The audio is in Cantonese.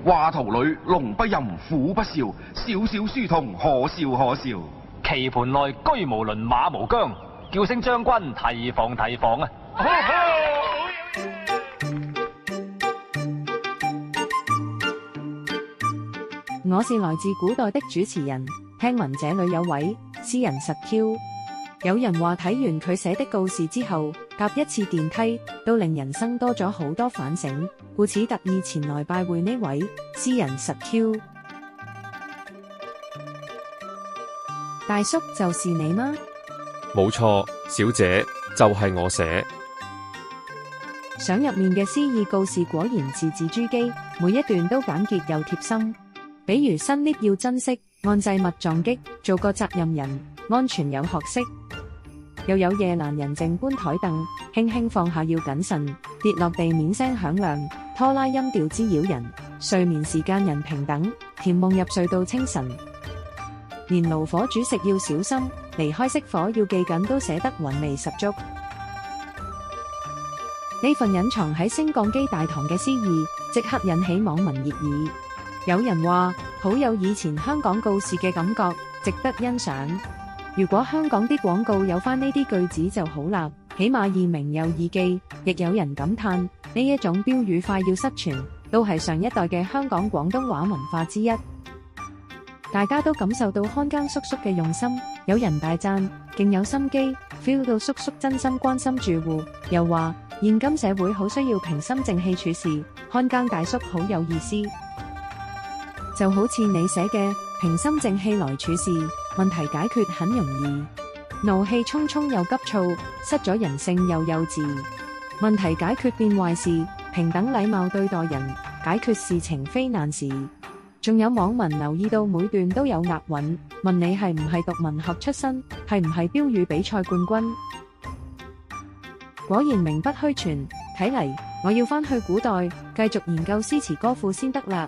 話圖裏龍不吟，虎不嘯，小小書童可笑可笑。棋盤內車無輪，馬無韁，叫聲將軍提防提防啊！我是來自古代的主持人，聽聞這裏有位詩人實 Q。有人話睇完佢寫的告示之後，搭一次電梯都令人生多咗好多反省，故此特意前來拜會呢位詩人實 Q。大叔就是你嗎？冇錯，小姐，就係我寫。相入面嘅詩意告示果然字字珠璣，每一段都簡潔又貼心。比如新 lift 要珍惜，按掣勿撞擊，做個責任人，安全有學識。又有夜闌人靜搬台凳，輕輕放下要謹慎，跌落地面聲響亮，拖拉音調滋擾人。睡眠時間人平等，甜夢入睡到清晨。連爐火煮食要小心，離開熄火要記緊，都寫得韻味十足。呢份隱藏喺升降機大堂嘅詩意，即刻引起網民熱議。有人話好有以前香港告示嘅感覺，值得欣賞。如果香港啲廣告有返呢啲句子就好啦，起碼易明又易記。亦有人感嘆呢一種標語快要失傳，都係上一代嘅香港廣東話文化之一。大家都感受到看更叔叔嘅用心，有人大讚勁有心機 ，feel 到叔叔真心關心住戶。又話現今社會好需要平心靜氣處事，看更大叔好有意思。就好似你寫嘅平心靜氣來處事，問題解決很容易。怒氣沖沖又急躁，失咗人性又幼稚。問題解決變壞事，平等禮貌對待人，解決事情非難事。仲有網民留意到每段都有押韻，問你係唔係讀文學出身，係唔係標語比賽冠軍？果然名不虛傳，睇嚟我要返去古代繼續研究詩詞歌賦先得啦。